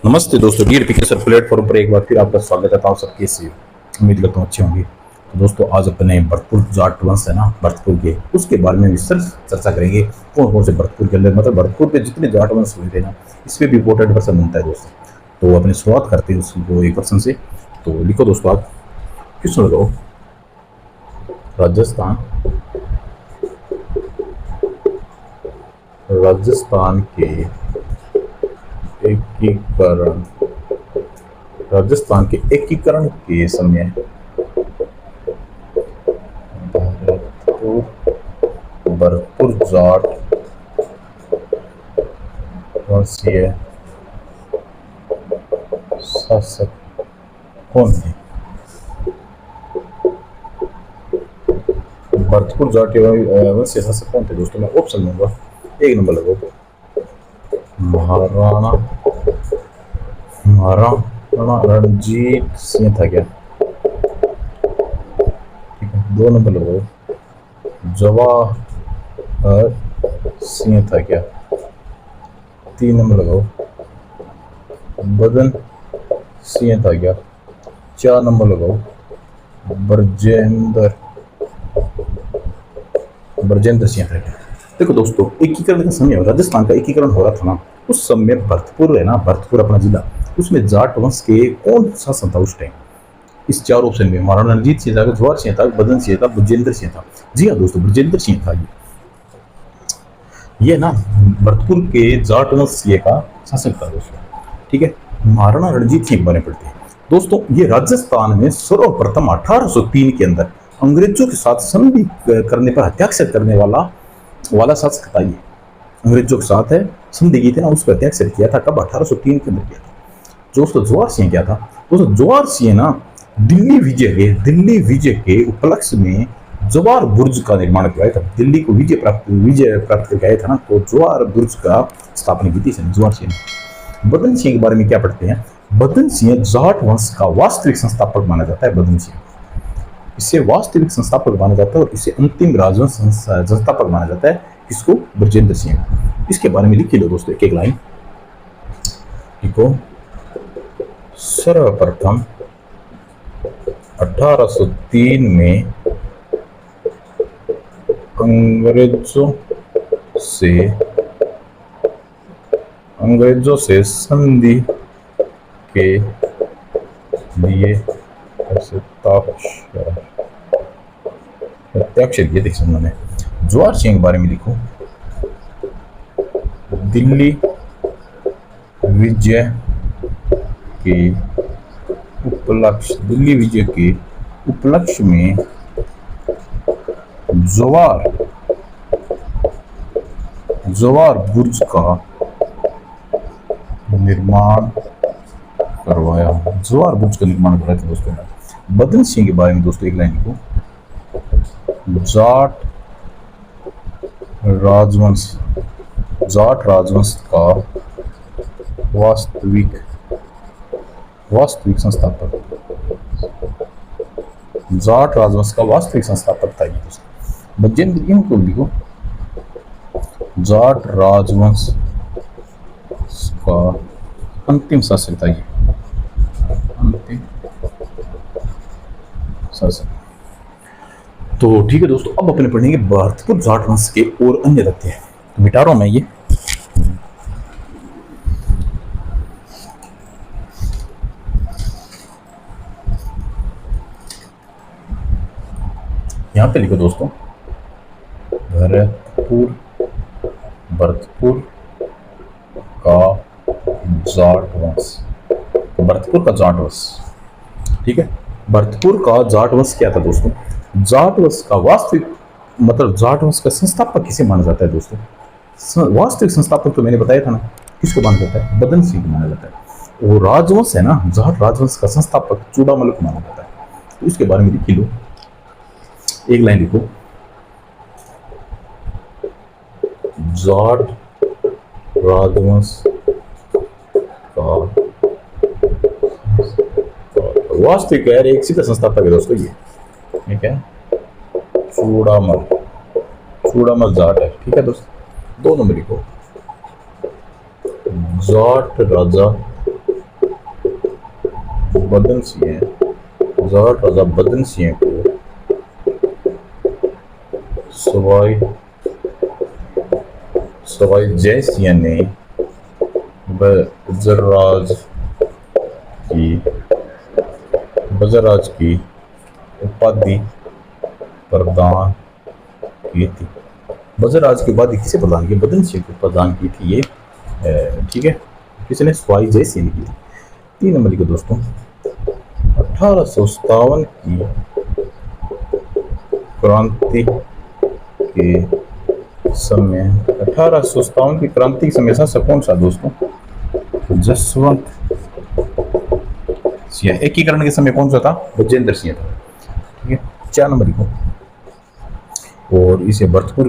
नमस्ते दोस्तों, D education platform पर एक बार फिर आपका स्वागत करता हूँ। सब कैसे उम्मीद करता हूँ अच्छे होंगे। तो दोस्तों, आज अपने भरतपुर जाट वंश है ना, भरतपुर के उसके बारे में विस्तृत चर्चा करेंगे। कौन कौन से भरतपुर के अंदर, मतलब भरतपुर के जितने जाट वंश हुए थे ना, इस पे भी इंपॉर्टेंट प्रश्न बनता है दोस्तों। तो अपनी शुरुआत करते हैं उसको एक प्रश्न से। तो लिखो दोस्तों, आप क्वेश्चन लगाओ। राजस्थान राजस्थान के एकीकरण राजस्थान के एकीकरण के समय भरतपुर जाट वंशीय शासक कौन थे? भरतपुर जाट वंशीय शासक कौन थे दोस्तों? मैं ऑप्शन दूंगा। एक नंबर लगाओ, महाराणा रणजीत सिंह था क्या? ठीक है। दो नंबर लगाओ, जवाहर सिंह था क्या? तीन नंबर लगाओ, बदन सिंह था क्या? चार नंबर लगाओ, ब्रजेंद्र सिंह था क्या? देखो दोस्तों, एकीकरण का समय, राजस्थान का एकीकरण हो रहा था ना, उस समय भरतपुर है ना, भरतपुर अपना जिला, उसमें जाट वंश के कौन शासन था उस टाइम? इस चार ऑप्शन में महाराणा रणजीत सिंह था, जवाहर सिंह था, बदन सिंह था, ब्रजेंद्र सिंह था। जी हाँ दोस्तों, ब्रजेंद्र सिंह था। ये ना भरतपुर के जाट वंश का शासक था दोस्तों। ठीक है। महाराणा रणजीत सिंह के बारे में पढ़ते हैं दोस्तों। ये राजस्थान में सर्वप्रथम 1803 के अंदर अंग्रेजों के साथ संधि करने पर हत्याक्षर करने वाला शासक था। ये अंग्रेजों के साथ है संधि की थी ना, उस पर हत्याक्षर किया था। कब? 1803 के अंदर किया था। दोस्तों, जवाहर सिंह क्या था दोस्तों? जवाहर सिंह ना दिल्ली विजय के उपलक्ष्य में जवाहर बुर्ज का निर्माण किया था। दिल्ली को विजय प्राप्त करके आया था ना, तो जवाहर बुर्ज का स्थापना की थी जवाहर सिंह ने। बदन सिंह के बारे में क्या पढ़ते हैं? बदन सिंह जाट वंश का वास्तविक संस्थापक माना जाता है। बदन सिंह, इसे वास्तविक संस्थापक माना जाता है और इसे अंतिम राजवंश संस्थापक माना जाता है। किसको? ब्रजेंद्र सिंह। इसके बारे में लिख लो दोस्तों, एक एक लाइन लिखो। सर्वप्रथम 1803 में अंग्रेजों से संधि के लिए हस्ताक्षर किए थे उन्होंने। जवाहर सिंह के बारे में लिखो। दिल्ली विजय के उपलक्ष्य में जवाहर बुर्ज का निर्माण करवाया। जवाहर बुर्ज का निर्माण कराया था दोस्तों। बदन सिंह के बारे में दोस्तों एक लाइन लिखो। जाट राजवंश का वास्तविक संस्थापक। जाट राजवंश का वास्तविक संस्थापक था ये दोस्तों। ब्रजेंद्र सिंह को लिखो। जाट राजवंश का अंतिम शासक था ये, अंतिम शासक। तो ठीक है दोस्तों, अब अपने पढ़ेंगे भरतपुर जाट वंश के और अन्य तथ्य। तो मिटा रहा हूं मैं ये। यहां पे लिखो दोस्तों, भरतपुर का जाट वंश। भरतपुर का जाट वंश, ठीक है। भरतपुर का जाट वंश क्या था दोस्तों? जाट वंश का वास्तविक, मतलब जाट वंश का संस्थापक किसे माना जाता है दोस्तों? वास्तविक संस्थापक तो मैंने बताया था ना, किसको माना जाता है? बदन सिंह को माना जाता है। वो राजवंश है ना, जाट राजवंश का संस्थापक चूड़ामल को माना जाता है। तो इसके बारे में लिख लो, एक लाइन लिखो। जाट राजवंश का वास्तविक है, एक सीधा संस्थापक है दोस्तों ये, ठीक है। चूड़ामल जाट है, ठीक है दोस्तों। 2 नंबर लिखो, जाट राजा बदन सिंह, जाट राजा बदन सिंह को सवाई जय सिंह ने बजराज की उपाधि प्रदान की थी। बजराज की उपाधि किसे प्रदान की? बदन सिंह को प्रदान की थी ये, ठीक है। किसने? सवाई जय सिंह ने की थी। 3 नंबर के दोस्तों, 1857 की क्रांति के समय, 1857 की क्रांति के समय शासक कौन सा दोस्तों? जसवंत सिंह। एकीकरण के समय कौन सा था? बजेंद्र सिंह था, ठीक है। 4 नंबर को, और इसे भरतपुर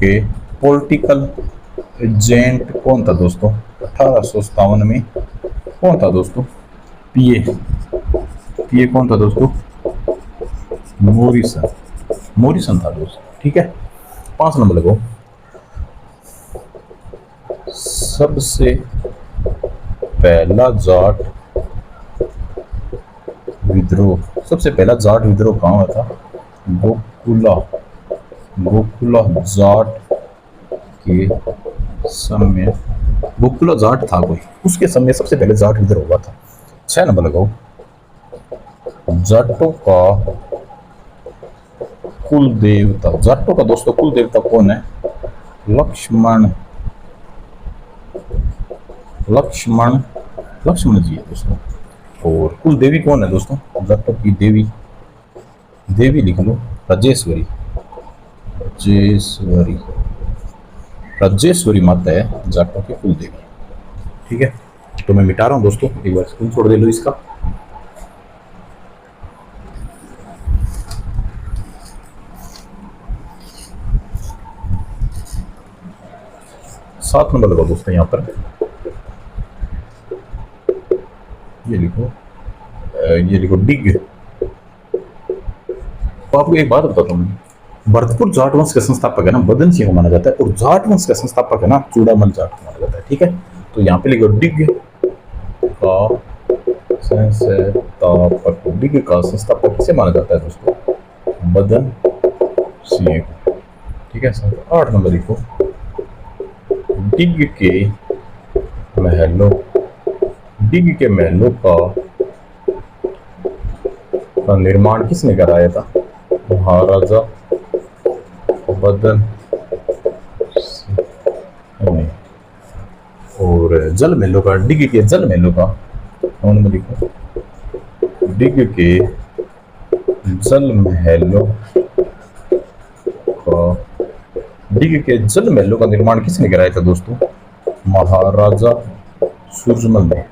के पॉलिटिकल एजेंट कौन था दोस्तों? 1857 में कौन था दोस्तों? पीए कौन था दोस्तों? मोरिसन था दोस्तों, ठीक है। 5 नंबर को, सबसे पहला जाट विद्रोह कहाँ हुआ था? गोकुला जाट के समय, गोकुला जाट था कोई, उसके समय सबसे पहले जाट विद्रोह हुआ था। 6 नंबर लगाओ, जाटों का कुल देवता, जाटों का दोस्तों कुल देवता कौन है? लक्ष्मण जी है दोस्तों। और कुल देवी कौन है दोस्तों? जाटों की देवी लिख लो, राजेश्वरी माता है जाटों की कुल देवी, ठीक है। तो मैं मिटा रहा हूं दोस्तों, एक बार स्क्रीन छोड़ दे लो इसका। सात नंबर लगाओ दोस्तों, यहां पर ये लिखो डिग। तो आपको एक बात बताता हूँ, भरतपुर जाट वंश का संस्थापक है ना बदन सिंह को माना जाता है, और जाट वंश का संस्थापक है ना चूड़ामल जाट को माना जाता है, ठीक है। तो यहाँ पे लिखो डिग का संस्थापक किसे माना जाता है दोस्तों? बदन सिंह को, ठीक है। 8 नंबर लिखो, डिग के महलों का निर्माण किसने कराया था? महाराजा बदन सिंह। और जल महलों का, डिग के जल महलों का कौन लिखो? डिग के जल महलों का निर्माण किसने कराया था दोस्तों? महाराजा सूरजमल ने।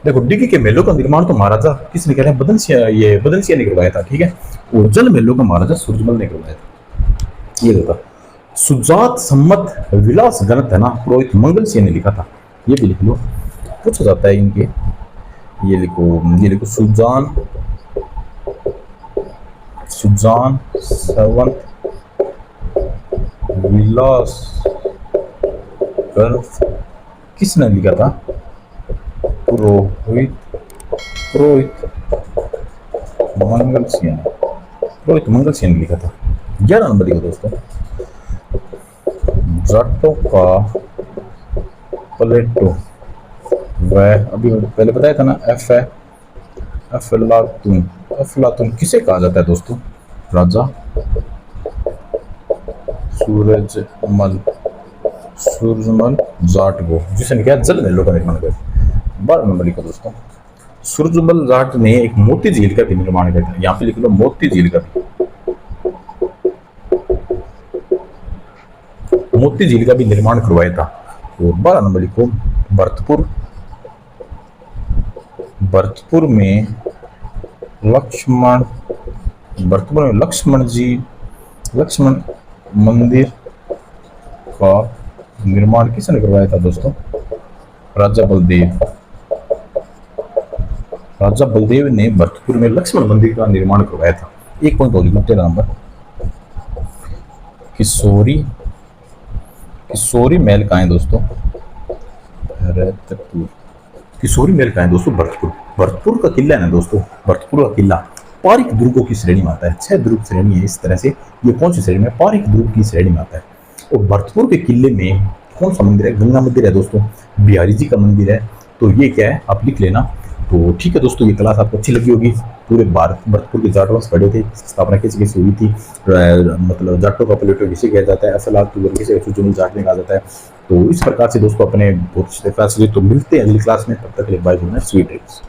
देखो, डिग के महलों का निर्माण तो महाराजा किसने कराया? बदन सिंह ने करवाया था, ठीक है। और जल महलों का महाराजा सूरजमल ने करवाया था। ये था सुजात सम्मत विलास ग्रंथ है ना, पुरोहित मंगल सिंह ने लिखा था। ये भी लिख लो, पूछा जाता है इनके। ये लिखो सुजान संवत विलास ग्रंथ किसने लिखा था? पुरोहित मंगल सिंह ने लिखा था। 11 नंबर लिखो दोस्तों, जाटों का प्लेटो, वह अभी पहले बताया था ना, अफलातून किसे कहा जाता है दोस्तों? राजा सूरजमल जाट को, जिसने क्या जल महलों का निर्माण किया। 12 नंबर लिखो दोस्तों, सूरजमल जाट ने एक मोती झील का भी निर्माण किया था। यहाँ पे लिख लो मोती झील का भी निर्माण करवाया था। और 12 नंबर लिखो, भरतपुर में लक्ष्मण मंदिर का निर्माण किसने करवाया था दोस्तों? राजा बलदेव ने भरतपुर में लक्ष्मण मंदिर का निर्माण करवाया था। एक पॉइंट और लिखो 13 नंबर। किशोरी किशोरी महल कहाँ है दोस्तों? भरतपुर। किशोरी महल कहाँ है दोस्तों? भरतपुर। भरतपुर का किला है ना दोस्तों, भरतपुर का किला पारिक दुर्गों की श्रेणी में आता है। 6 दुर्ग श्रेणी है इस तरह से। ये कौन सी श्रेणी में? पारिक दुर्ग की श्रेणी में आता है। और भरतपुर के किले में कौन सा मंदिर है? गंगा मंदिर है दोस्तों, बिहारी जी का मंदिर है। तो ये क्या है आप लिख लेना। तो ठीक है दोस्तों, ये क्लास आपको अच्छी लगी होगी। पूरे भारत भरतपुर के जाट वंश पढ़े थे, स्थापना कैसे कैसे हुई थी, मतलब जाटों का प्लेटो किसे कहा जाता है, असलात किसे जाट में कहा जाता है। तो इस प्रकार से दोस्तों अपने बहुत अच्छे क्लास हुई। तो मिलते हैं अगली क्लास में, तब तक के लिए बाय, स्वीट ड्रीम्स।